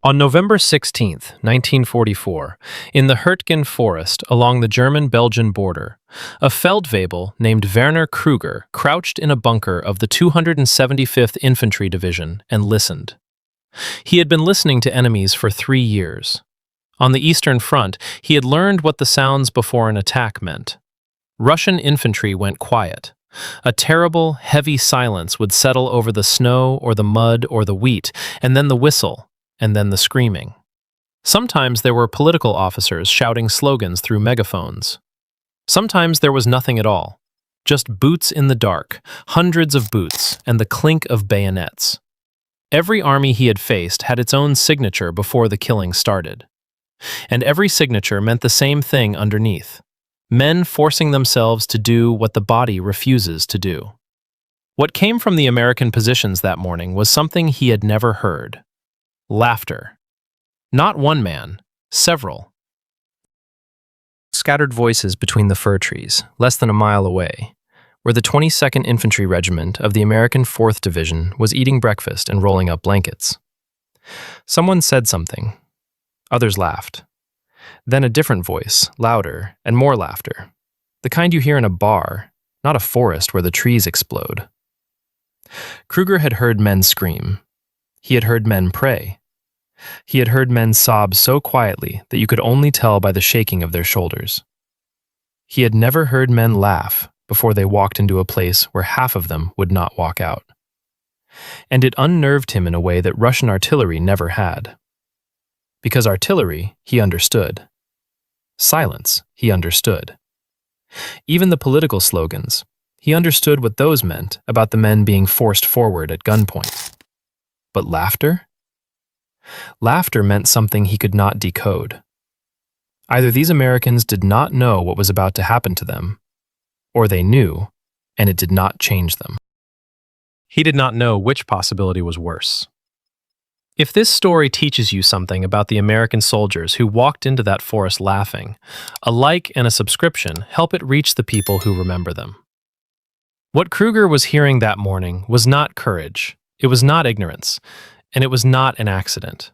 On November 16, 1944, in the Hurtgen forest along the German-Belgian border, a Feldwebel named Werner Kruger crouched in a bunker of the 275th Infantry Division and listened. He had been listening to enemies for 3 years. On the Eastern Front, he had learned what the sounds before an attack meant. Russian infantry went quiet. A terrible, heavy silence would settle over the snow or the mud or the wheat, and then the whistle, and then the screaming. Sometimes there were political officers shouting slogans through megaphones. Sometimes there was nothing at all, just boots in the dark, hundreds of boots, and the clink of bayonets. Every army he had faced had its own signature before the killing started. And every signature meant the same thing underneath: men forcing themselves to do what the body refuses to do. What came from the American positions that morning was something he had never heard. Laughter. Not one man, several. Scattered voices between the fir trees, less than a mile away, where the 22nd Infantry Regiment of the American 4th Division was eating breakfast and rolling up blankets. Someone said something. Others laughed. Then a different voice, louder, and more laughter. The kind you hear in a bar, not a forest where the trees explode. Kruger had heard men scream. He had heard men pray. He had heard men sob so quietly that you could only tell by the shaking of their shoulders. He had never heard men laugh before they walked into a place where half of them would not walk out. And it unnerved him in a way that Russian artillery never had. Because artillery, he understood. Silence, he understood. Even the political slogans, he understood what those meant about the men being forced forward at gunpoint. But laughter? Laughter meant something he could not decode. Either these Americans did not know what was about to happen to them, or they knew, and it did not change them. He did not know which possibility was worse. If this story teaches you something about the American soldiers who walked into that forest laughing, a like and a subscription help it reach the people who remember them. What Kruger was hearing that morning was not courage, it was not ignorance, and it was not an accident.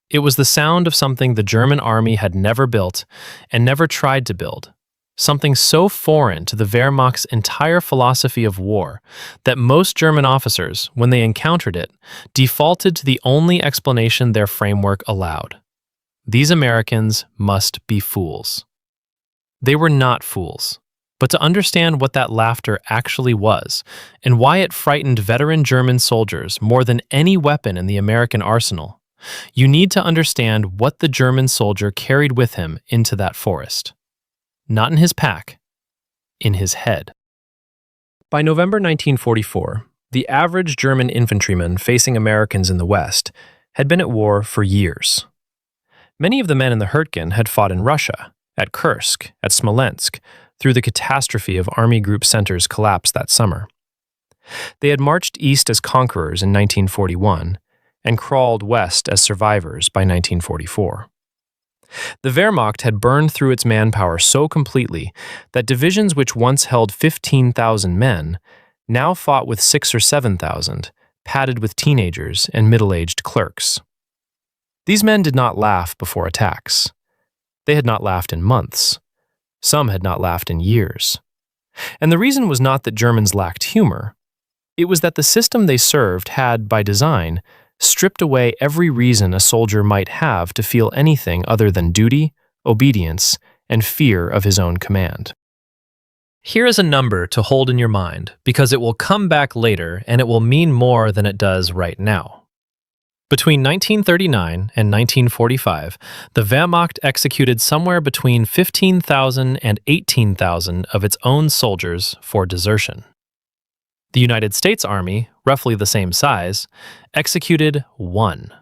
It was the sound of something the German army had never built and never tried to build, something so foreign to the Wehrmacht's entire philosophy of war that most German officers, when they encountered it, defaulted to the only explanation their framework allowed. These Americans must be fools. They were not fools. But to understand what that laughter actually was, and why it frightened veteran German soldiers more than any weapon in the American arsenal, you need to understand what the German soldier carried with him into that forest. Not in his pack, in his head. By November 1944, the average German infantryman facing Americans in the West had been at war for years. Many of the men in the Hurtgen had fought in Russia, at Kursk, at Smolensk, through the catastrophe of Army Group Center's collapse that summer. They had marched east as conquerors in 1941 and crawled west as survivors by 1944. The Wehrmacht had burned through its manpower so completely that divisions which once held 15,000 men now fought with 6,000 or 7,000, padded with teenagers and middle-aged clerks. These men did not laugh before attacks. They had not laughed in months. Some had not laughed in years. And the reason was not that Germans lacked humor. It was that the system they served had, by design, stripped away every reason a soldier might have to feel anything other than duty, obedience, and fear of his own command. Here is a number to hold in your mind, because it will come back later and it will mean more than it does right now. Between 1939 and 1945, the Wehrmacht executed somewhere between 15,000 and 18,000 of its own soldiers for desertion. The United States Army, roughly the same size, executed one.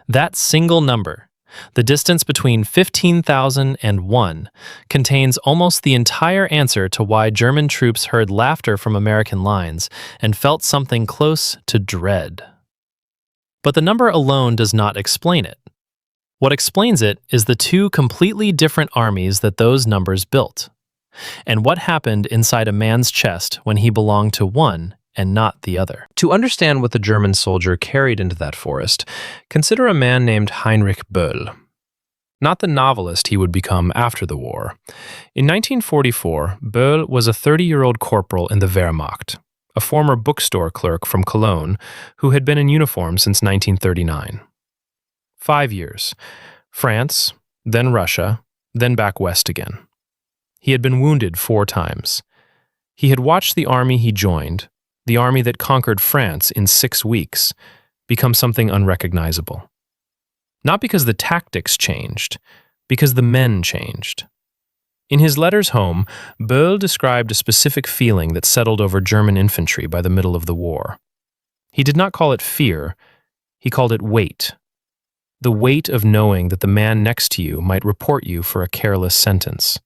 That single number, the distance between 15,000 and 1, contains almost the entire answer to why German troops heard laughter from American lines and felt something close to dread. But the number alone does not explain it. What explains it is the two completely different armies that those numbers built, and what happened inside a man's chest when he belonged to one and not the other. To understand what the German soldier carried into that forest, consider a man named Heinrich Böll. Not the novelist he would become after the war. In 1944, Böll was a 30-year-old corporal in the Wehrmacht, a former bookstore clerk from Cologne who had been in uniform since 1939. 5 years. France, then Russia, then back west again. He had been wounded 4 times. He had watched the army he joined, the army that conquered France in 6 weeks, become something unrecognizable. Not because the tactics changed, because the men changed. In his letters home, Böll described a specific feeling that settled over German infantry by the middle of the war. He did not call it fear, he called it weight. The weight of knowing that the man next to you might report you for a careless sentence.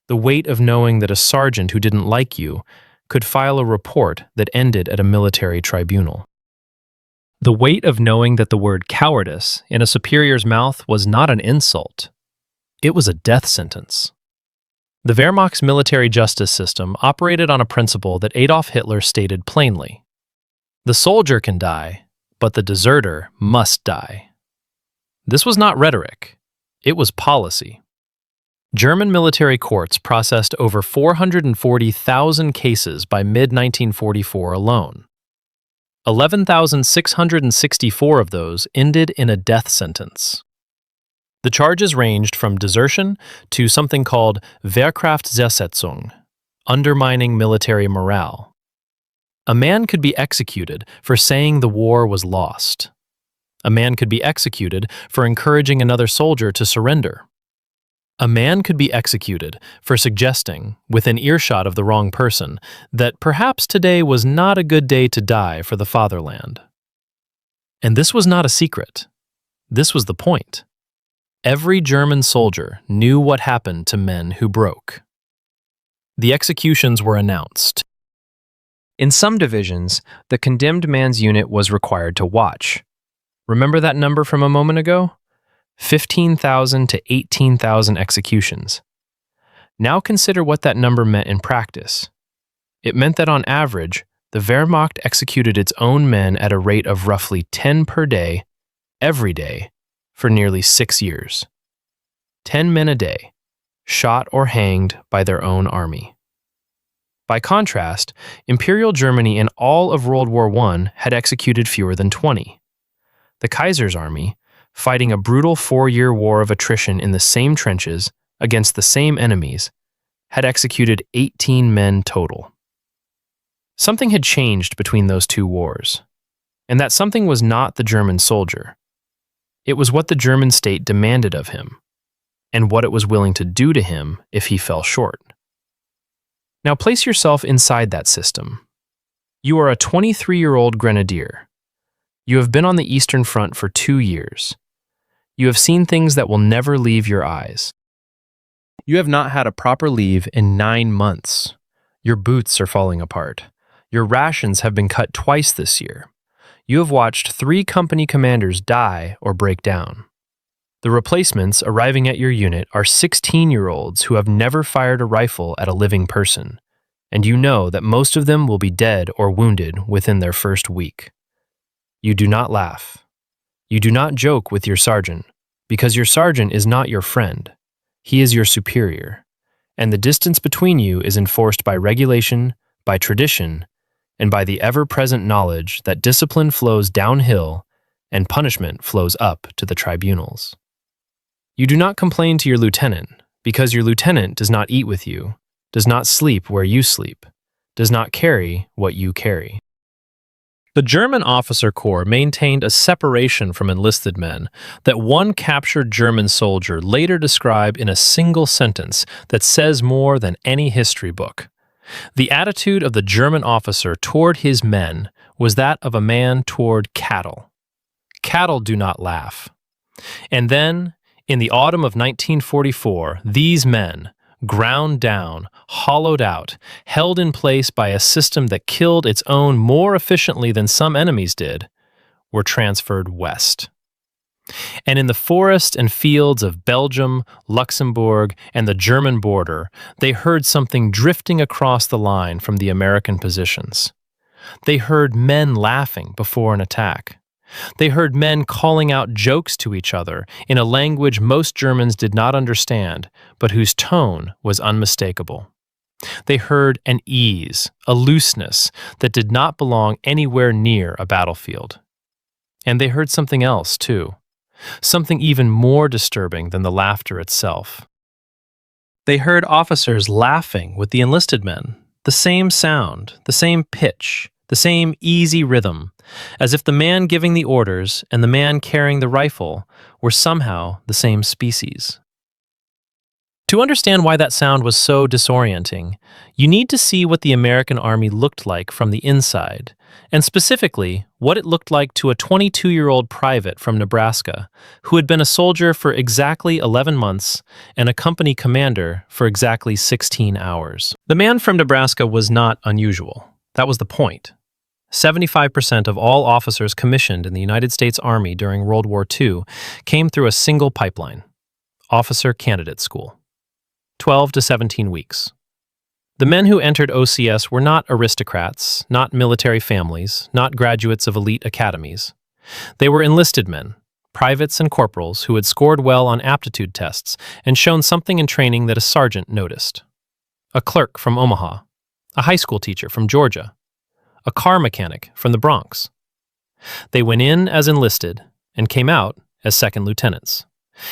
The weight of knowing that a sergeant who didn't like you could file a report that ended at a military tribunal. The weight of knowing that the word cowardice in a superior's mouth was not an insult. It was a death sentence. The Wehrmacht's military justice system operated on a principle that Adolf Hitler stated plainly. The soldier can die, but the deserter must die. This was not rhetoric. It was policy. German military courts processed over 440,000 cases by mid-1944 alone. 11,664 of those ended in a death sentence. The charges ranged from desertion to something called Wehrkraftzersetzung, undermining military morale. A man could be executed for saying the war was lost. A man could be executed for encouraging another soldier to surrender. A man could be executed for suggesting, within earshot of the wrong person, that perhaps today was not a good day to die for the fatherland. And this was not a secret. This was the point. Every German soldier knew what happened to men who broke. The executions were announced. In some divisions, the condemned man's unit was required to watch. Remember that number from a moment ago? 15,000 to 18,000 executions. Now consider what that number meant in practice. It meant that on average, the Wehrmacht executed its own men at a rate of roughly 10 per day, every day, for nearly 6 years. 10 men a day, shot or hanged by their own army. By contrast, Imperial Germany in all of World War I had executed fewer than 20. The Kaiser's army, fighting a brutal 4-year war of attrition in the same trenches against the same enemies, had executed 18 men total. Something had changed between those 2 wars, and that something was not the German soldier. It was what the German state demanded of him, and what it was willing to do to him if he fell short. Now place yourself inside that system. You are a 23-year-old grenadier. You have been on the Eastern Front for 2 years. You have seen things that will never leave your eyes. You have not had a proper leave in 9 months. Your boots are falling apart. Your rations have been cut twice this year. You have watched 3 company commanders die or break down. The replacements arriving at your unit are 16-year-olds who have never fired a rifle at a living person, and you know that most of them will be dead or wounded within their first week. You do not laugh. You do not joke with your sergeant, because your sergeant is not your friend. He is your superior, and the distance between you is enforced by regulation, by tradition, and by the ever-present knowledge that discipline flows downhill and punishment flows up to the tribunals. You do not complain to your lieutenant, because your lieutenant does not eat with you, does not sleep where you sleep, does not carry what you carry. The German officer corps maintained a separation from enlisted men that one captured German soldier later described in a single sentence that says more than any history book. The attitude of the German officer toward his men was that of a man toward cattle. Cattle do not laugh. And then, in the autumn of 1944, these men, ground down, hollowed out, held in place by a system that killed its own more efficiently than some enemies did, were transferred west. And in the forest and fields of Belgium, Luxembourg, and the German border, they heard something drifting across the line from the American positions. They heard men laughing before an attack. They heard men calling out jokes to each other in a language most Germans did not understand, but whose tone was unmistakable. They heard an ease, a looseness that did not belong anywhere near a battlefield. And they heard something else, too, something even more disturbing than the laughter itself. They heard officers laughing with the enlisted men, the same sound, the same pitch, the same easy rhythm, as if the man giving the orders and the man carrying the rifle were somehow the same species. To understand why that sound was so disorienting, you need to see what the American Army looked like from the inside, and specifically, what it looked like to a 22-year-old private from Nebraska who had been a soldier for exactly 11 months and a company commander for exactly 16 hours. The man from Nebraska was not unusual. That was the point. 75% of all officers commissioned in the United States Army during World War II came through a single pipeline, Officer Candidate School. 12 to 17 weeks. The men who entered OCS were not aristocrats, not military families, not graduates of elite academies. They were enlisted men, privates and corporals who had scored well on aptitude tests and shown something in training that a sergeant noticed. A clerk from Omaha, a high school teacher from Georgia, a car mechanic from the Bronx. They went in as enlisted and came out as second lieutenants,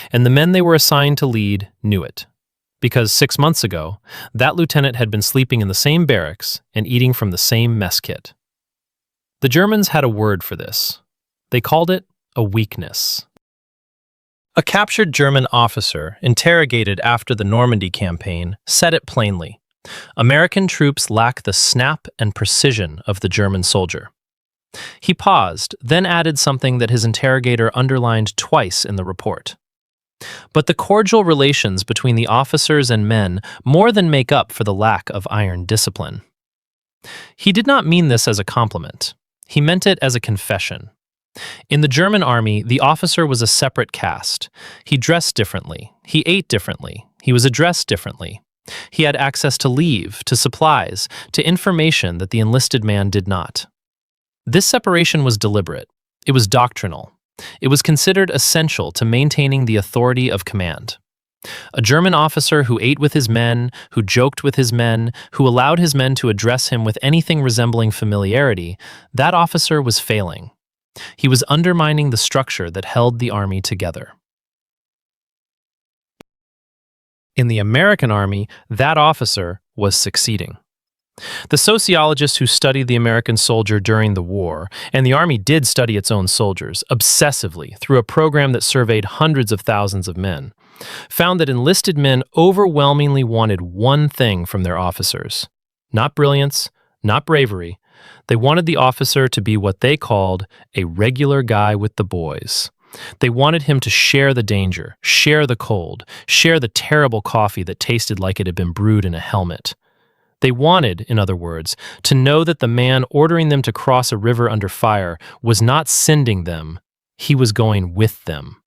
and the men they were assigned to lead knew it. Because 6 months ago, that lieutenant had been sleeping in the same barracks and eating from the same mess kit. The Germans had a word for this. They called it a weakness. A captured German officer, interrogated after the Normandy campaign, said it plainly. American troops lack the snap and precision of the German soldier. He paused, then added something that his interrogator underlined twice in the report. But the cordial relations between the officers and men more than make up for the lack of iron discipline. He did not mean this as a compliment. He meant it as a confession. In the German army, the officer was a separate caste. He dressed differently. He ate differently. He was addressed differently. He had access to leave, to supplies, to information that the enlisted man did not. This separation was deliberate. It was doctrinal. It was considered essential to maintaining the authority of command. A German officer who ate with his men, who joked with his men, who allowed his men to address him with anything resembling familiarity, that officer was failing. He was undermining the structure that held the army together. In the American army, that officer was succeeding. The sociologists who studied the American soldier during the war, and the Army did study its own soldiers, obsessively through a program that surveyed hundreds of thousands of men, found that enlisted men overwhelmingly wanted one thing from their officers. Not brilliance, not bravery. They wanted the officer to be what they called a regular guy with the boys. They wanted him to share the danger, share the cold, share the terrible coffee that tasted like it had been brewed in a helmet. They wanted, in other words, to know that the man ordering them to cross a river under fire was not sending them, he was going with them.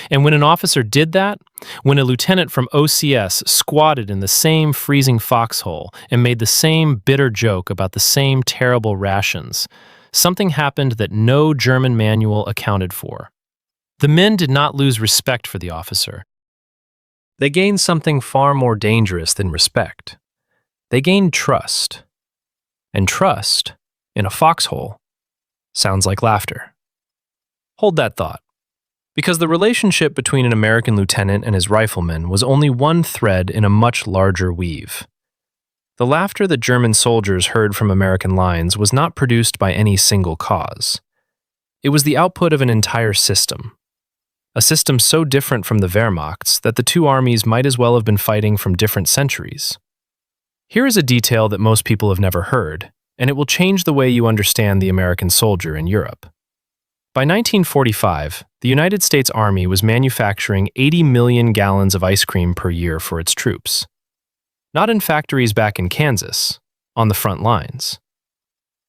And when an officer did that, when a lieutenant from OCS squatted in the same freezing foxhole and made the same bitter joke about the same terrible rations, something happened that no German manual accounted for. The men did not lose respect for the officer. They gained something far more dangerous than respect. They gained trust. And trust, in a foxhole, sounds like laughter. Hold that thought, because the relationship between an American lieutenant and his riflemen was only one thread in a much larger weave. The laughter that German soldiers heard from American lines was not produced by any single cause. It was the output of an entire system. A system so different from the Wehrmacht's that the two armies might as well have been fighting from different centuries. Here is a detail that most people have never heard, and it will change the way you understand the American soldier in Europe. By 1945, the United States Army was manufacturing 80 million gallons of ice cream per year for its troops. Not in factories back in Kansas, on the front lines.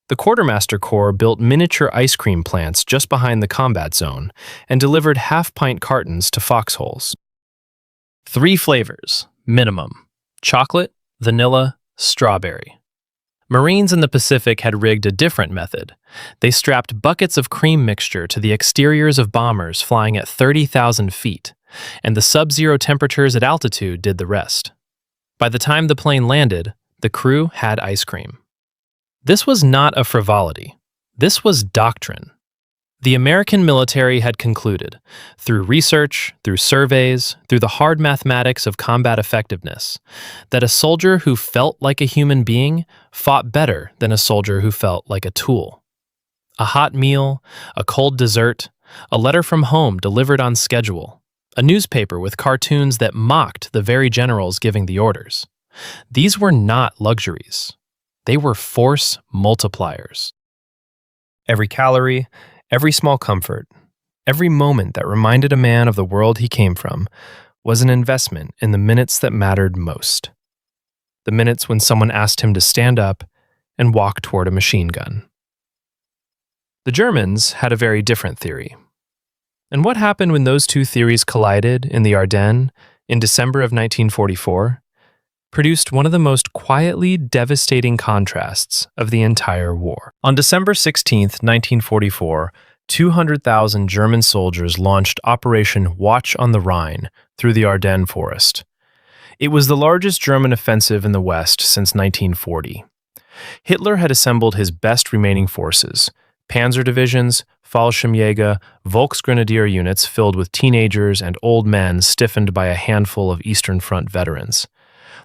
The Quartermaster Corps built miniature ice cream plants just behind the combat zone and delivered half-pint cartons to foxholes. 3 flavors, minimum: chocolate, vanilla, strawberry. Marines in the Pacific had rigged a different method. They strapped buckets of cream mixture to the exteriors of bombers flying at 30,000 feet, and the sub-zero temperatures at altitude did the rest. By the time the plane landed, the crew had ice cream. This was not a frivolity. This was doctrine. The American military had concluded, through research, through surveys, through the hard mathematics of combat effectiveness, that a soldier who felt like a human being fought better than a soldier who felt like a tool. A hot meal, a cold dessert, a letter from home delivered on schedule, a newspaper with cartoons that mocked the very generals giving the orders. These were not luxuries. They were force multipliers. Every calorie, every small comfort, every moment that reminded a man of the world he came from was an investment in the minutes that mattered most. The minutes when someone asked him to stand up and walk toward a machine gun. The Germans had a very different theory. And what happened when those two theories collided in the Ardennes in December of 1944 produced one of the most quietly devastating contrasts of the entire war. On December 16, 1944, 200,000 German soldiers launched Operation Watch on the Rhine through the Ardennes forest. It was the largest German offensive in the West since 1940. Hitler had assembled his best remaining forces, panzer divisions, Fallschirmjäger, Volksgrenadier units filled with teenagers and old men stiffened by a handful of Eastern Front veterans.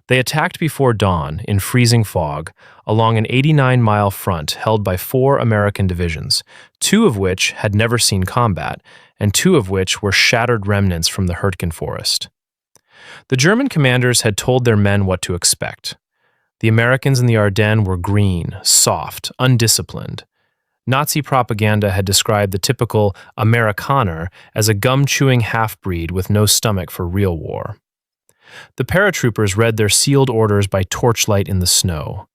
They attacked before dawn in freezing fog along an 89-mile front held by 4 American divisions, 2 of which had never seen combat, and 2 of which were shattered remnants from the Hurtgen forest. The German commanders had told their men what to expect. The Americans in the Ardennes were green, soft, undisciplined. Nazi propaganda had described the typical Amerikaner as a gum-chewing half-breed with no stomach for real war. The paratroopers read their sealed orders by torchlight in the snow.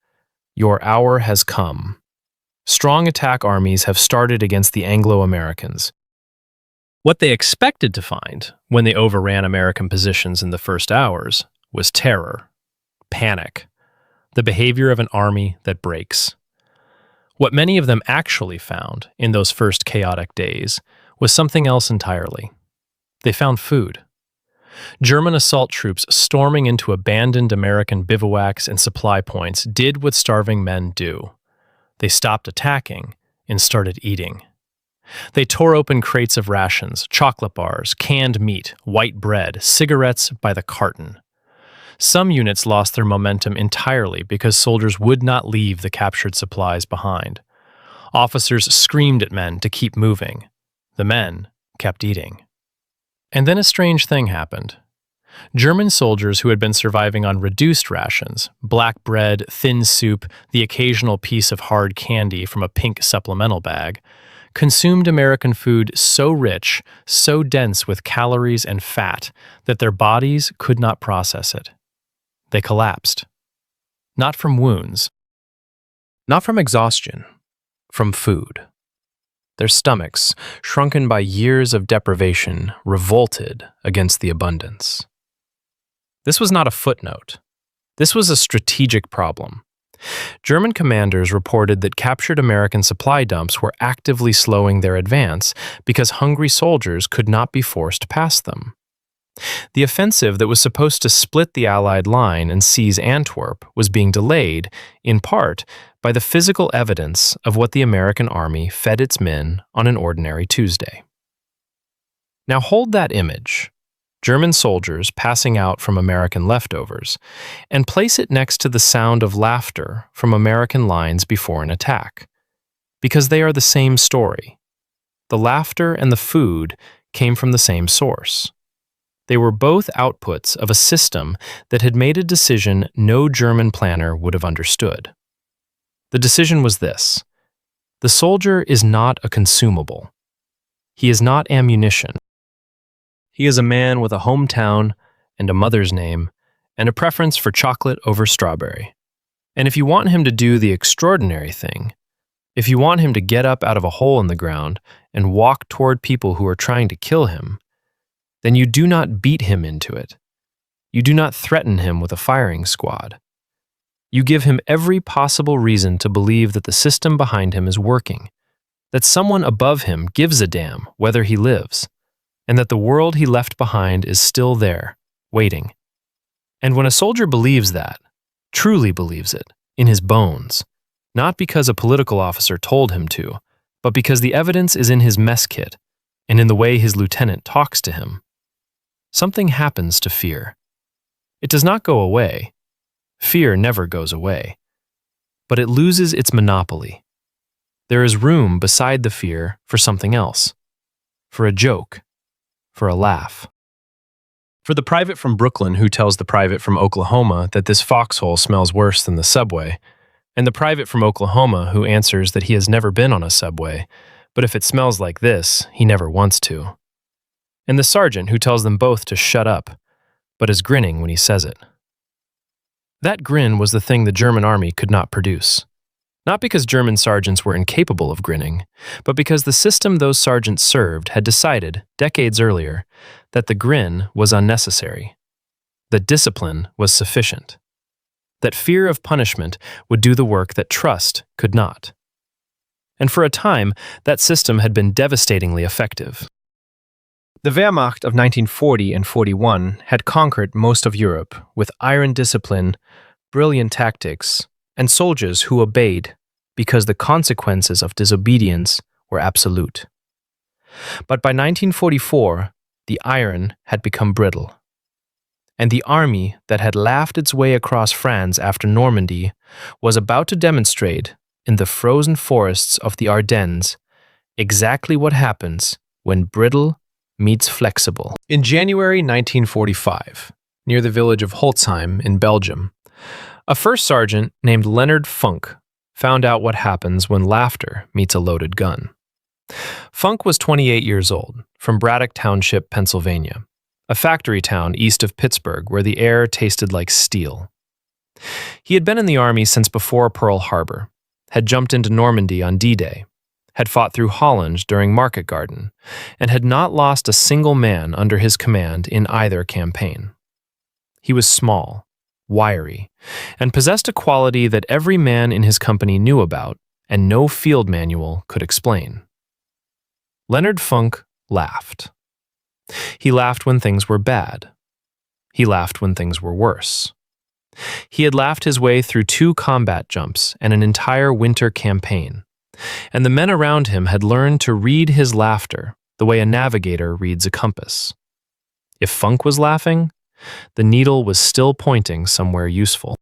Your hour has come. Strong attack armies have started against the Anglo-Americans. What they expected to find when they overran American positions in the first hours was terror, panic, the behavior of an army that breaks. What many of them actually found in those first chaotic days was something else entirely. They found food. German assault troops storming into abandoned American bivouacs and supply points did what starving men do. They stopped attacking and started eating. They tore open crates of rations, chocolate bars, canned meat, white bread, cigarettes by the carton. Some units lost their momentum entirely because soldiers would not leave the captured supplies behind. Officers screamed at men to keep moving. The men kept eating. And then a strange thing happened. German soldiers who had been surviving on reduced rations, black bread, thin soup, the occasional piece of hard candy from a pink supplemental bag, consumed American food so rich, so dense with calories and fat that their bodies could not process it. They collapsed. Not from wounds, not from exhaustion, from food. Their stomachs, shrunken by years of deprivation, revolted against the abundance. This was not a footnote. This was a strategic problem. German commanders reported that captured American supply dumps were actively slowing their advance because hungry soldiers could not be forced past them. The offensive that was supposed to split the Allied line and seize Antwerp was being delayed, in part, by the physical evidence of what the American army fed its men on an ordinary Tuesday. Now hold that image, German soldiers passing out from American leftovers, and place it next to the sound of laughter from American lines before an attack, because they are the same story. The laughter and the food came from the same source. They were both outputs of a system that had made a decision no German planner would have understood. The decision was this: the soldier is not a consumable. He is not ammunition. He is a man with a hometown and a mother's name and a preference for chocolate over strawberry. And if you want him to do the extraordinary thing, if you want him to get up out of a hole in the ground and walk toward people who are trying to kill him, then you do not beat him into it. You do not threaten him with a firing squad. You give him every possible reason to believe that the system behind him is working, that someone above him gives a damn whether he lives, and that the world he left behind is still there, waiting. And when a soldier believes that, truly believes it, in his bones, not because a political officer told him to, but because the evidence is in his mess kit and in the way his lieutenant talks to him, something happens to fear. It does not go away. Fear never goes away. But it loses its monopoly. There is room beside the fear for something else, for a joke, for a laugh. For the private from Brooklyn who tells the private from Oklahoma that this foxhole smells worse than the subway, and the private from Oklahoma who answers that he has never been on a subway, but if it smells like this, he never wants to. And the sergeant who tells them both to shut up, but is grinning when he says it. That grin was the thing the German army could not produce. Not because German sergeants were incapable of grinning, but because the system those sergeants served had decided, decades earlier, that the grin was unnecessary, that discipline was sufficient, that fear of punishment would do the work that trust could not. And for a time, that system had been devastatingly effective. The Wehrmacht of 1940 and 41 had conquered most of Europe with iron discipline, brilliant tactics, and soldiers who obeyed because the consequences of disobedience were absolute. But by 1944, the iron had become brittle, and the army that had laughed its way across France after Normandy was about to demonstrate in the frozen forests of the Ardennes exactly what happens when brittle meets flexible. In January 1945, near the village of Holzheim in Belgium, a first sergeant named Leonard Funk found out what happens when laughter meets a loaded gun. Funk was 28 years old, from Braddock Township, Pennsylvania, a factory town east of Pittsburgh where the air tasted like steel. He had been in the army since before Pearl Harbor, had jumped into Normandy on D-Day, had fought through Holland during Market Garden, and had not lost a single man under his command in either campaign. He was small, wiry, and possessed a quality that every man in his company knew about and no field manual could explain. Leonard Funk laughed. He laughed when things were bad. He laughed when things were worse. He had laughed his way through 2 combat jumps and an entire winter campaign, and the men around him had learned to read his laughter the way a navigator reads a compass. If Funk was laughing, the needle was still pointing somewhere useful.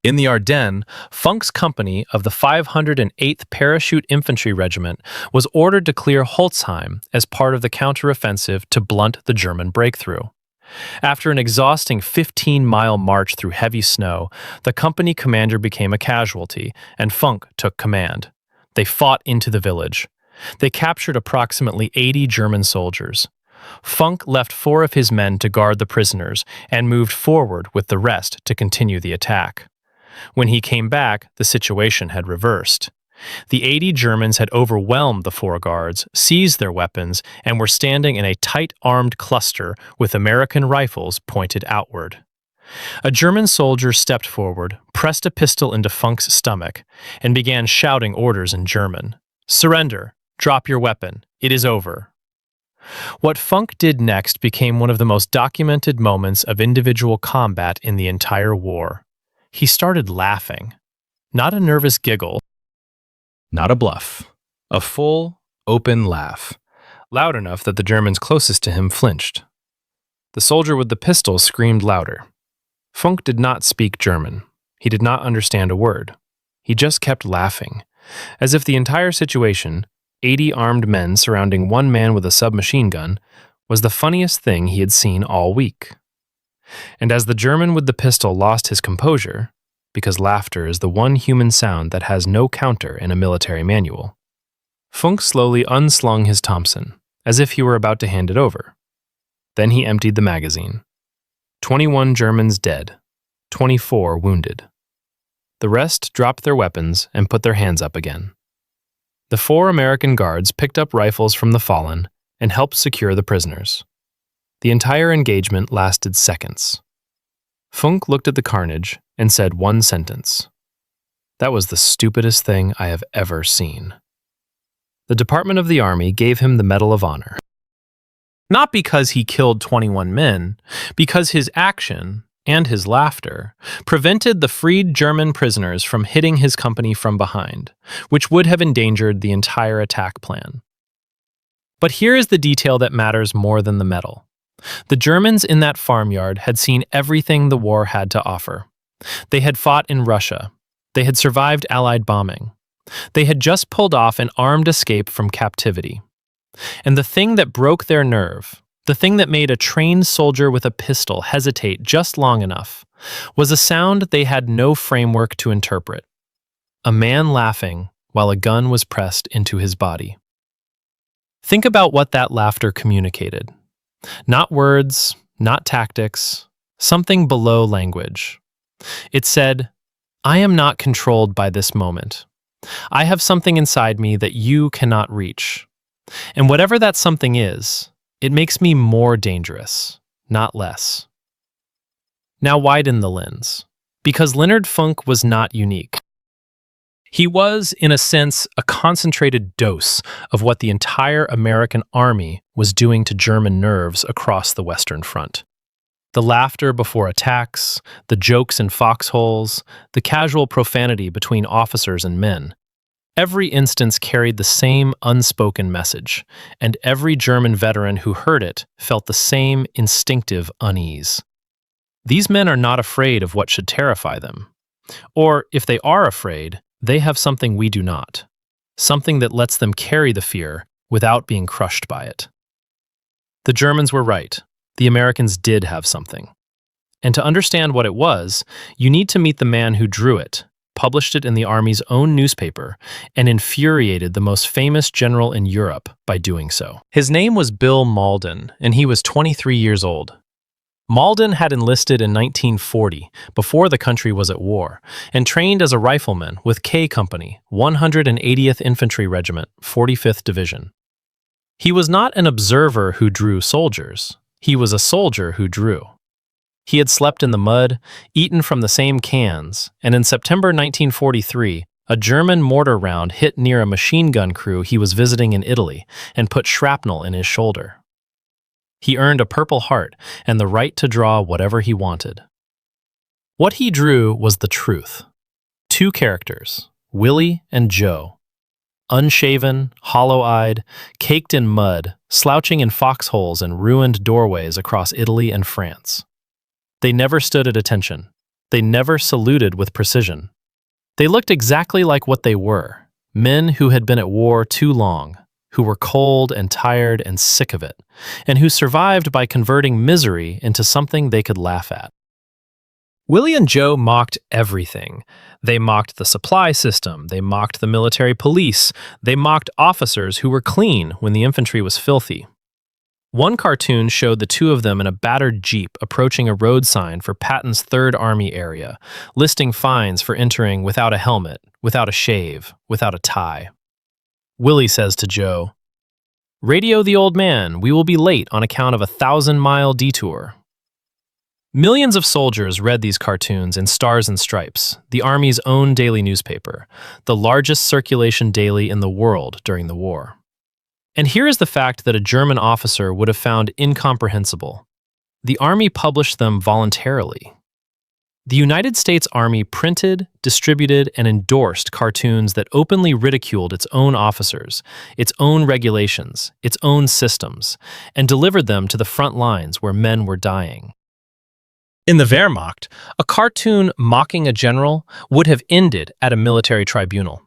In the Ardennes, Funk's company of the 508th Parachute Infantry Regiment was ordered to clear Holzheim as part of the counteroffensive to blunt the German breakthrough. After an exhausting 15-mile march through heavy snow, the company commander became a casualty, and Funk took command. They fought into the village. They captured approximately 80 German soldiers. Funk left 4 of his men to guard the prisoners and moved forward with the rest to continue the attack. When he came back, the situation had reversed. The 80 Germans had overwhelmed the 4 guards, seized their weapons, and were standing in a tight-armed cluster with American rifles pointed outward. A German soldier stepped forward, pressed a pistol into Funk's stomach, and began shouting orders in German. "Surrender! Drop your weapon! It is over!" What Funk did next became one of the most documented moments of individual combat in the entire war. He started laughing. Not a nervous giggle, not a bluff. A full, open laugh, loud enough that the Germans closest to him flinched. The soldier with the pistol screamed louder. Funk did not speak German. He did not understand a word. He just kept laughing, as if the entire situation, 80 armed men surrounding one man with a submachine gun, was the funniest thing he had seen all week. And as the German with the pistol lost his composure, because laughter is the one human sound that has no counter in a military manual, Funk slowly unslung his Thompson, as if he were about to hand it over. Then he emptied the magazine. 21 Germans dead, 24 wounded. The rest dropped their weapons and put their hands up again. The 4 American guards picked up rifles from the fallen and helped secure the prisoners. The entire engagement lasted seconds. Funk looked at the carnage and said one sentence. That was the stupidest thing I have ever seen. The Department of the Army gave him the Medal of Honor. Not because he killed 21 men, because his action and his laughter prevented the freed German prisoners from hitting his company from behind, which would have endangered the entire attack plan. But here is the detail that matters more than the medal. The Germans in that farmyard had seen everything the war had to offer. They had fought in Russia. They had survived Allied bombing. They had just pulled off an armed escape from captivity. And the thing that broke their nerve, the thing that made a trained soldier with a pistol hesitate just long enough, was a sound they had no framework to interpret. A man laughing while a gun was pressed into his body. Think about what that laughter communicated. Not words, not tactics, something below language. It said, I am not controlled by this moment. I have something inside me that you cannot reach. And whatever that something is, it makes me more dangerous, not less. Now widen the lens, because Leonard Funk was not unique. He was, in a sense, a concentrated dose of what the entire American army was doing to German nerves across the Western Front. The laughter before attacks, the jokes in foxholes, the casual profanity between officers and men. Every instance carried the same unspoken message, and every German veteran who heard it felt the same instinctive unease. These men are not afraid of what should terrify them. Or, if they are afraid, they have something we do not, something that lets them carry the fear without being crushed by it. The Germans were right. The Americans did have something. And to understand what it was, you need to meet the man who drew it, published it in the Army's own newspaper, and infuriated the most famous general in Europe by doing so. His name was Bill Mauldin, and he was 23 years old. Mauldin had enlisted in 1940, before the country was at war, and trained as a rifleman with K Company, 180th Infantry Regiment, 45th Division. He was not an observer who drew soldiers. He was a soldier who drew. He had slept in the mud, eaten from the same cans, and in September 1943, a German mortar round hit near a machine gun crew he was visiting in Italy and put shrapnel in his shoulder. He earned a Purple Heart and the right to draw whatever he wanted. What he drew was the truth. Two characters, Willie and Joe. Unshaven, hollow-eyed, caked in mud, slouching in foxholes and ruined doorways across Italy and France. They never stood at attention. They never saluted with precision. They looked exactly like what they were, men who had been at war too long, who were cold and tired and sick of it, and who survived by converting misery into something they could laugh at. Willie and Joe mocked everything. They mocked the supply system, they mocked the military police, they mocked officers who were clean when the infantry was filthy. One cartoon showed the two of them in a battered Jeep approaching a road sign for Patton's 3rd Army area, listing fines for entering without a helmet, without a shave, without a tie. Willie says to Joe, "Radio the old man, we will be late on account of a 1,000-mile detour." Millions of soldiers read these cartoons in Stars and Stripes, the Army's own daily newspaper, the largest circulation daily in the world during the war. And here is the fact that a German officer would have found incomprehensible. The Army published them voluntarily. The United States Army printed, distributed, and endorsed cartoons that openly ridiculed its own officers, its own regulations, its own systems, and delivered them to the front lines where men were dying. In the Wehrmacht, a cartoon mocking a general would have ended at a military tribunal.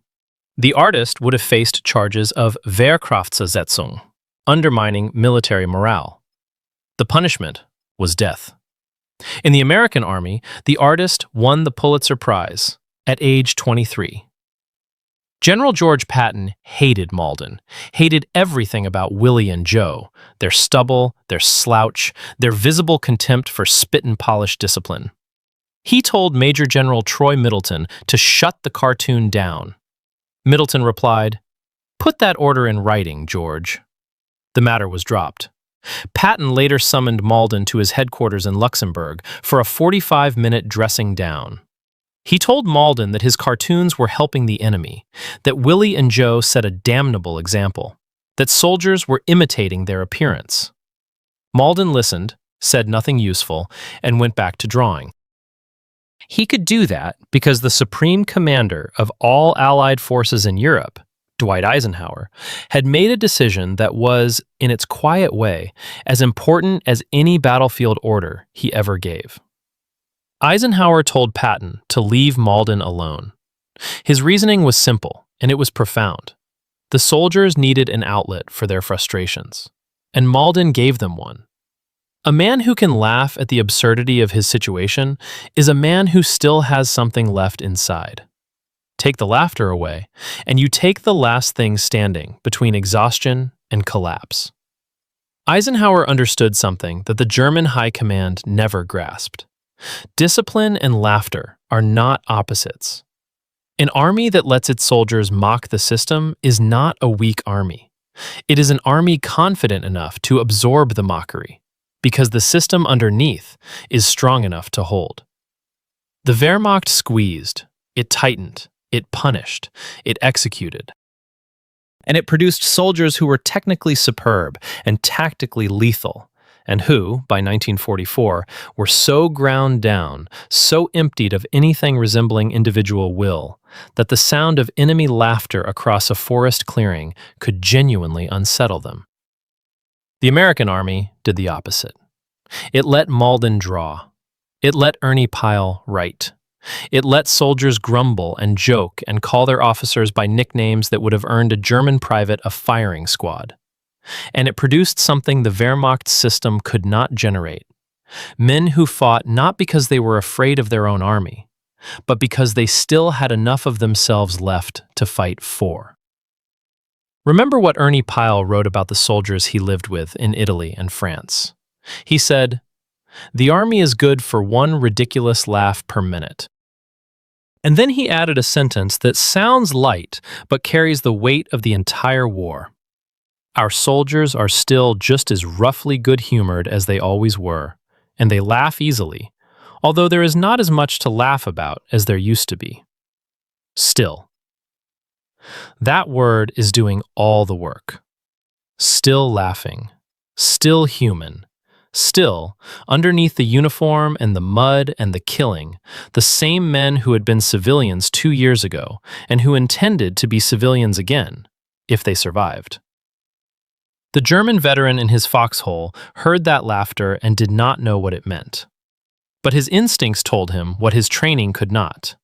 The artist would have faced charges of Wehrkraftzersetzung, undermining military morale. The punishment was death. In the American Army, the artist won the Pulitzer Prize at age 23. General George Patton hated Mauldin, hated everything about Willie and Joe, their stubble, their slouch, their visible contempt for spit-and-polish discipline. He told Major General Troy Middleton to shut the cartoon down. Middleton replied, "Put that order in writing, George." The matter was dropped. Patton later summoned Malden to his headquarters in Luxembourg for a 45-minute dressing down. He told Malden that his cartoons were helping the enemy, that Willie and Joe set a damnable example, that soldiers were imitating their appearance. Malden listened, said nothing useful, and went back to drawing. He could do that because the supreme commander of all Allied forces in Europe, Dwight Eisenhower, had made a decision that was, in its quiet way, as important as any battlefield order he ever gave. Eisenhower told Patton to leave Malden alone. His reasoning was simple, and it was profound. The soldiers needed an outlet for their frustrations, and Malden gave them one. A man who can laugh at the absurdity of his situation is a man who still has something left inside. Take the laughter away, and you take the last thing standing between exhaustion and collapse. Eisenhower understood something that the German High Command never grasped. Discipline and laughter are not opposites. An army that lets its soldiers mock the system is not a weak army. It is an army confident enough to absorb the mockery, because the system underneath is strong enough to hold. The Wehrmacht squeezed, it tightened, it punished, it executed. And it produced soldiers who were technically superb and tactically lethal, and who, by 1944, were so ground down, so emptied of anything resembling individual will, that the sound of enemy laughter across a forest clearing could genuinely unsettle them. The American army did the opposite. It let Malden draw. It let Ernie Pyle write. It let soldiers grumble and joke and call their officers by nicknames that would have earned a German private a firing squad. And it produced something the Wehrmacht system could not generate. Men who fought not because they were afraid of their own army, but because they still had enough of themselves left to fight for. Remember what Ernie Pyle wrote about the soldiers he lived with in Italy and France. He said, "The army is good for one ridiculous laugh per minute." And then he added a sentence that sounds light but carries the weight of the entire war. Our soldiers are still just as roughly good-humored as they always were, and they laugh easily, although there is not as much to laugh about as there used to be. Still. That word is doing all the work. Still laughing, still human, still, underneath the uniform and the mud and the killing, the same men who had been civilians 2 years ago and who intended to be civilians again, if they survived. The German veteran in his foxhole heard that laughter and did not know what it meant. But his instincts told him what his training could not.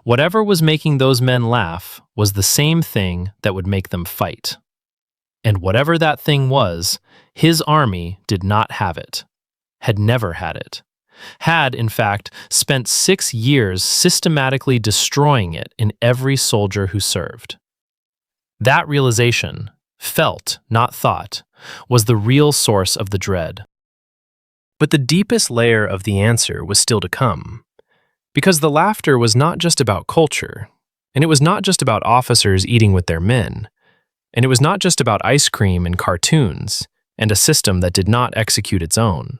Whatever was making those men laugh was the same thing that would make them fight. And whatever that thing was, his army did not have it, had never had it, had, in fact, spent 6 years systematically destroying it in every soldier who served. That realization, felt, not thought, was the real source of the dread. But the deepest layer of the answer was still to come, because the laughter was not just about culture, and it was not just about officers eating with their men, and it was not just about ice cream and cartoons, and a system that did not execute its own.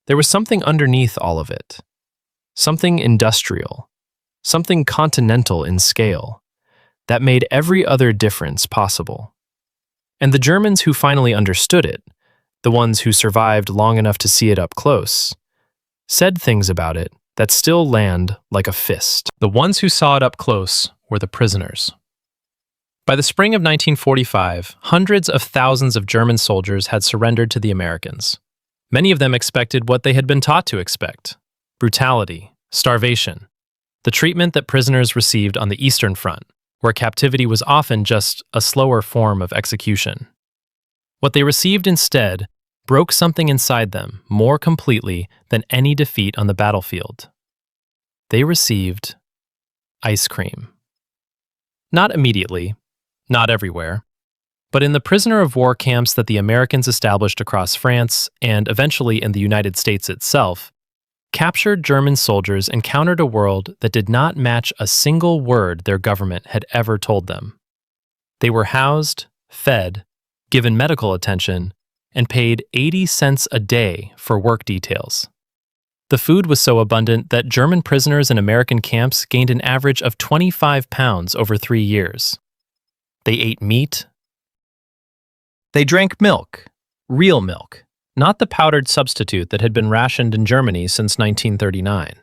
There was something underneath all of it, something industrial, something continental in scale, that made every other difference possible. And the Germans who finally understood it, the ones who survived long enough to see it up close, said things about it that still land like a fist. The ones who saw it up close were the prisoners. By the spring of 1945, hundreds of thousands of German soldiers had surrendered to the Americans. Many of them expected what they had been taught to expect: brutality, starvation, the treatment that prisoners received on the Eastern Front, where captivity was often just a slower form of execution. What they received instead broke something inside them more completely than any defeat on the battlefield. They received ice cream. Not immediately, not everywhere, but in the prisoner of war camps that the Americans established across France and eventually in the United States itself, captured German soldiers encountered a world that did not match a single word their government had ever told them. They were housed, fed, given medical attention, and paid 80 cents a day for work details. The food was so abundant that German prisoners in American camps gained an average of 25 pounds over 3 years. They ate meat. They drank milk, real milk, not the powdered substitute that had been rationed in Germany since 1939.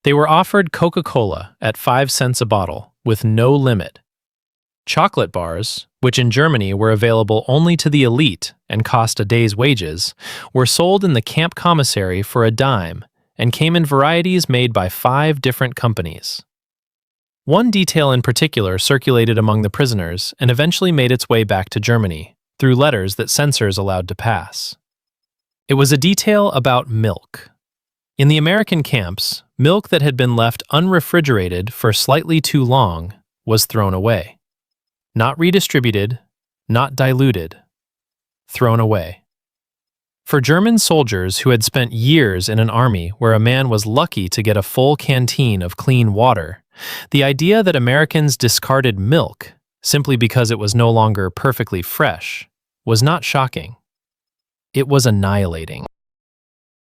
They were offered Coca-Cola at 5 cents a bottle, with no limit. Chocolate bars, which in Germany were available only to the elite and cost a day's wages, were sold in the camp commissary for a dime and came in varieties made by 5 different companies. One detail in particular circulated among the prisoners and eventually made its way back to Germany through letters that censors allowed to pass. It was a detail about milk. In the American camps, milk that had been left unrefrigerated for slightly too long was thrown away. Not redistributed, not diluted, thrown away. For German soldiers who had spent years in an army where a man was lucky to get a full canteen of clean water, the idea that Americans discarded milk simply because it was no longer perfectly fresh was not shocking. It was annihilating.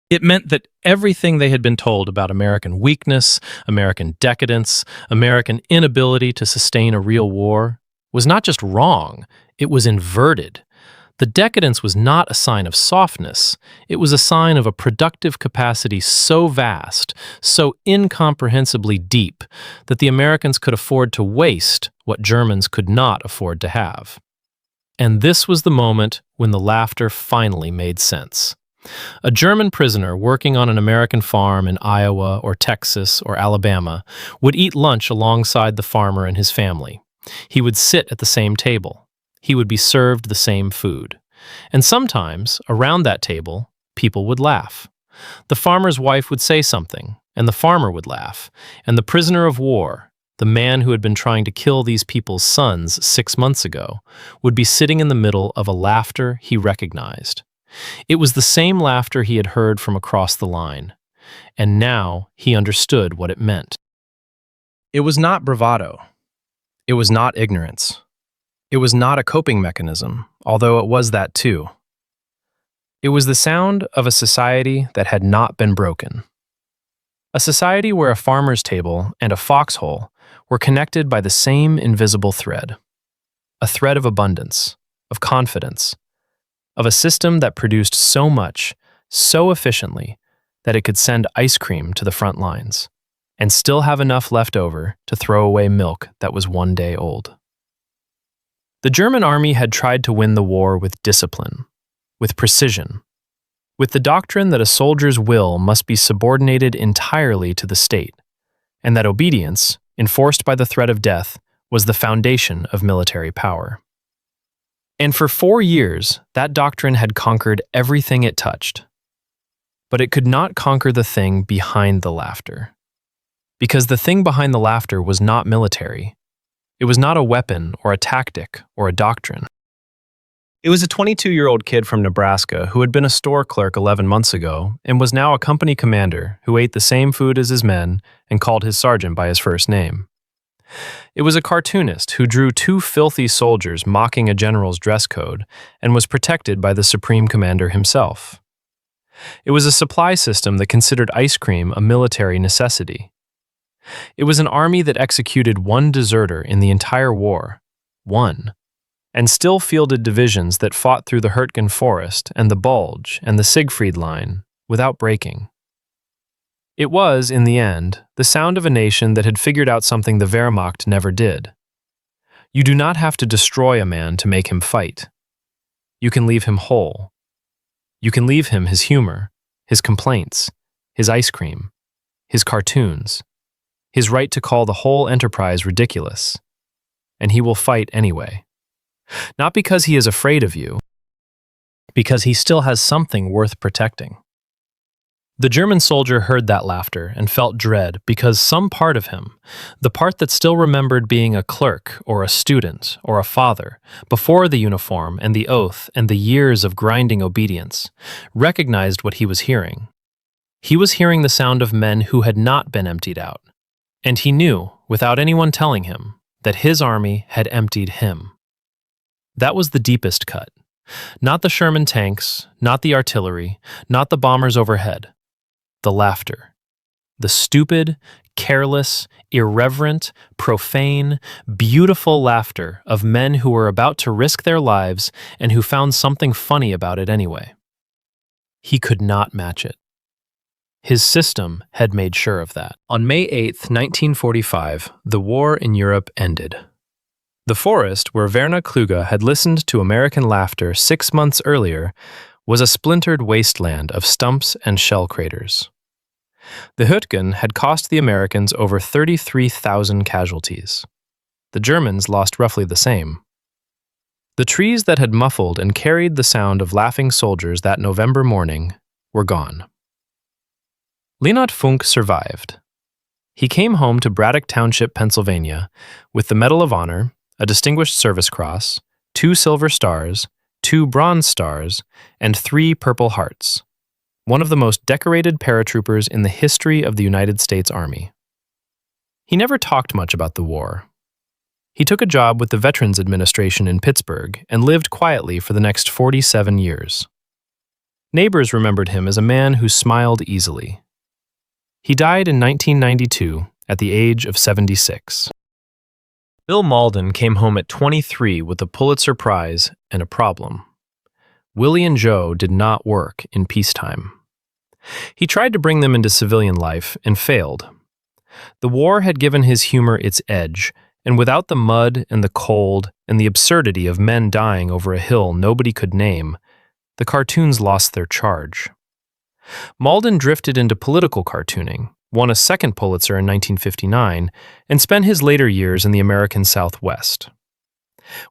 It meant that everything they had been told about American weakness, American decadence, American inability to sustain a real war was not just wrong, it was inverted. The decadence was not a sign of softness, it was a sign of a productive capacity so vast, so incomprehensibly deep, that the Americans could afford to waste what Germans could not afford to have. And this was the moment when the laughter finally made sense. A German prisoner working on an American farm in Iowa or Texas or Alabama would eat lunch alongside the farmer and his family. He would sit at the same table. He would be served the same food. And sometimes, around that table, people would laugh. The farmer's wife would say something, and the farmer would laugh. And the prisoner of war, the man who had been trying to kill these people's sons 6 months ago, would be sitting in the middle of a laughter he recognized. It was the same laughter he had heard from across the line. And now he understood what it meant. It was not bravado. It was not ignorance. It was not a coping mechanism, although it was that too. It was the sound of a society that had not been broken. A society where a farmer's table and a foxhole were connected by the same invisible thread. A thread of abundance, of confidence, of a system that produced so much, so efficiently, that it could send ice cream to the front lines and still have enough left over to throw away milk that was 1 day old. The German army had tried to win the war with discipline, with precision, with the doctrine that a soldier's will must be subordinated entirely to the state, and that obedience, enforced by the threat of death, was the foundation of military power. And for 4 years, that doctrine had conquered everything it touched. But it could not conquer the thing behind the laughter. Because the thing behind the laughter was not military. It was not a weapon or a tactic or a doctrine. It was a 22-year-old kid from Nebraska who had been a store clerk 11 months ago and was now a company commander who ate the same food as his men and called his sergeant by his first name. It was a cartoonist who drew 2 filthy soldiers mocking a general's dress code and was protected by the supreme commander himself. It was a supply system that considered ice cream a military necessity. It was an army that executed 1 deserter in the entire war, 1, and still fielded divisions that fought through the Hurtgen Forest and the Bulge and the Siegfried Line without breaking. It was, in the end, the sound of a nation that had figured out something the Wehrmacht never did. You do not have to destroy a man to make him fight. You can leave him whole. You can leave him his humor, his complaints, his ice cream, his cartoons, his right to call the whole enterprise ridiculous, and he will fight anyway. Not because he is afraid of you, because he still has something worth protecting. The German soldier heard that laughter and felt dread because some part of him, the part that still remembered being a clerk or a student or a father before the uniform and the oath and the years of grinding obedience, recognized what he was hearing. He was hearing the sound of men who had not been emptied out. And he knew, without anyone telling him, that his army had emptied him. That was the deepest cut, Not the Sherman tanks, not the artillery, not the bombers overhead. The laughter. The stupid, careless, irreverent, profane, beautiful laughter of men who were about to risk their lives and who found something funny about it anyway. He could not match it. His system had made sure of that. On May 8, 1945, the war in Europe ended. The forest where Werner Kluge had listened to American laughter 6 months earlier was a splintered wasteland of stumps and shell craters. The Hütgen had cost the Americans over 33,000 casualties. The Germans lost roughly the same. The trees that had muffled and carried the sound of laughing soldiers that November morning were gone. Leonhard Funk survived. He came home to Braddock Township, Pennsylvania, with the Medal of Honor, a Distinguished Service Cross, 2 Silver Stars, 2 Bronze Stars, and 3 Purple Hearts, one of the most decorated paratroopers in the history of the United States Army. He never talked much about the war. He took a job with the Veterans Administration in Pittsburgh and lived quietly for the next 47 years. Neighbors remembered him as a man who smiled easily. He died in 1992 at the age of 76. Bill Mauldin came home at 23 with a Pulitzer Prize and a problem. Willie and Joe did not work in peacetime. He tried to bring them into civilian life and failed. The war had given his humor its edge, and without the mud and the cold and the absurdity of men dying over a hill nobody could name, the cartoons lost their charge. Mauldin drifted into political cartooning, won a second Pulitzer in 1959, and spent his later years in the American Southwest.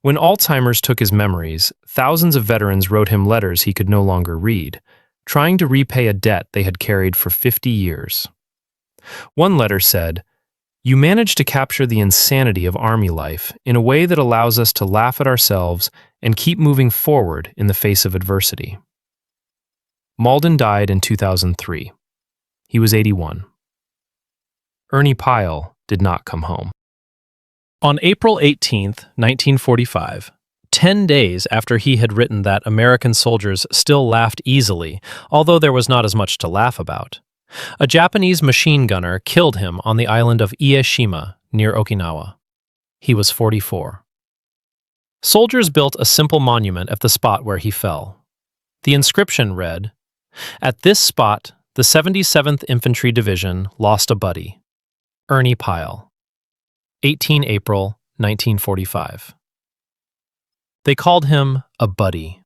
When Alzheimer's took his memories, thousands of veterans wrote him letters he could no longer read, trying to repay a debt they had carried for 50 years. One letter said, "You managed to capture the insanity of Army life in a way that allows us to laugh at ourselves and keep moving forward in the face of adversity." Mauldin died in 2003. He was 81. Ernie Pyle did not come home. On April 18, 1945, 10 days after he had written that American soldiers still laughed easily, although there was not as much to laugh about, a Japanese machine gunner killed him on the island of Ieshima near Okinawa. He was 44. Soldiers built a simple monument at the spot where he fell. The inscription read, "At this spot, the 77th Infantry Division lost a buddy, Ernie Pyle, 18 April 1945. They called him a buddy.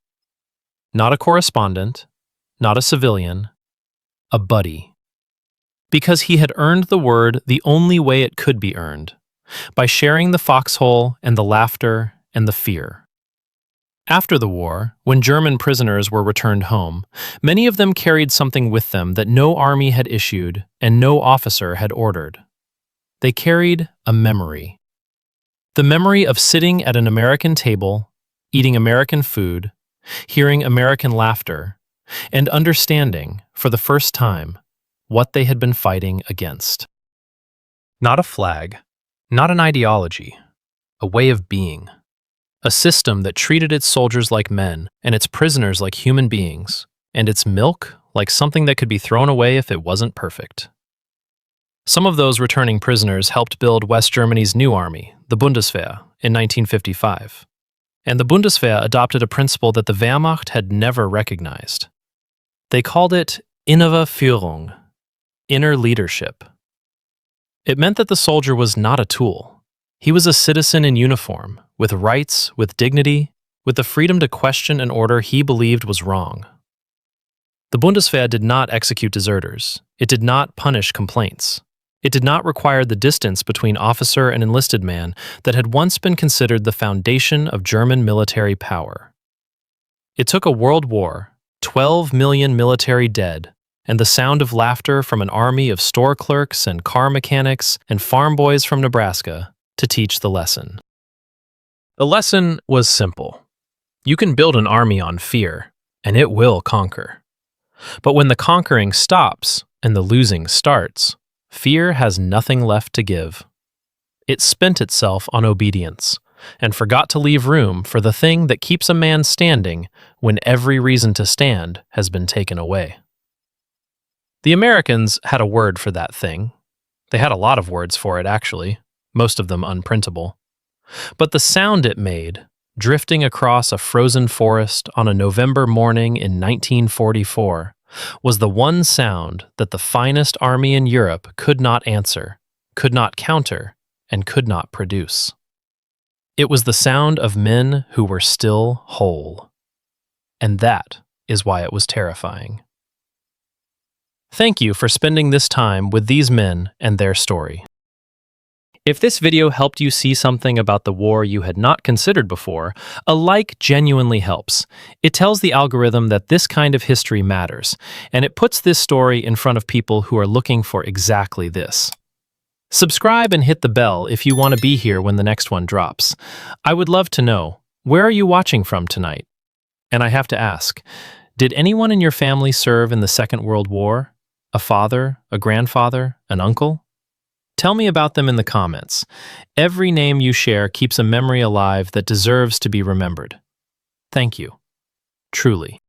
Not a correspondent, not a civilian, a buddy. Because he had earned the word the only way it could be earned, by sharing the foxhole and the laughter and the fear. After the war, when German prisoners were returned home, many of them carried something with them that no army had issued and no officer had ordered. They carried a memory. The memory of sitting at an American table, eating American food, hearing American laughter, and understanding, for the first time, what they had been fighting against. Not a flag, not an ideology, a way of being. A system that treated its soldiers like men and its prisoners like human beings, and its milk like something that could be thrown away if it wasn't perfect. Some of those returning prisoners helped build West Germany's new army, the Bundeswehr, in 1955. And the Bundeswehr adopted a principle that the Wehrmacht had never recognized. They called it innere Führung, inner leadership. It meant that the soldier was not a tool. He was a citizen in uniform, with rights, with dignity, with the freedom to question an order he believed was wrong. The Bundeswehr did not execute deserters. It did not punish complaints. It did not require the distance between officer and enlisted man that had once been considered the foundation of German military power. It took a world war, 12 million military dead, and the sound of laughter from an army of store clerks and car mechanics and farm boys from Nebraska to teach the lesson. The lesson was simple. You can build an army on fear, and it will conquer. But when the conquering stops and the losing starts, fear has nothing left to give. It spent itself on obedience, and forgot to leave room for the thing that keeps a man standing when every reason to stand has been taken away. The Americans had a word for that thing. They had a lot of words for it, actually, most of them unprintable. But the sound it made, drifting across a frozen forest on a November morning in 1944, was the one sound that the finest army in Europe could not answer, could not counter, and could not produce. It was the sound of men who were still whole. And that is why it was terrifying. Thank you for spending this time with these men and their story. If this video helped you see something about the war you had not considered before, a like genuinely helps. It tells the algorithm that this kind of history matters, and it puts this story in front of people who are looking for exactly this. Subscribe and hit the bell if you want to be here when the next one drops. I would love to know, where are you watching from tonight? And I have to ask, did anyone in your family serve in the Second World War? A father, a grandfather, an uncle? Tell me about them in the comments. Every name you share keeps a memory alive that deserves to be remembered. Thank you. Truly.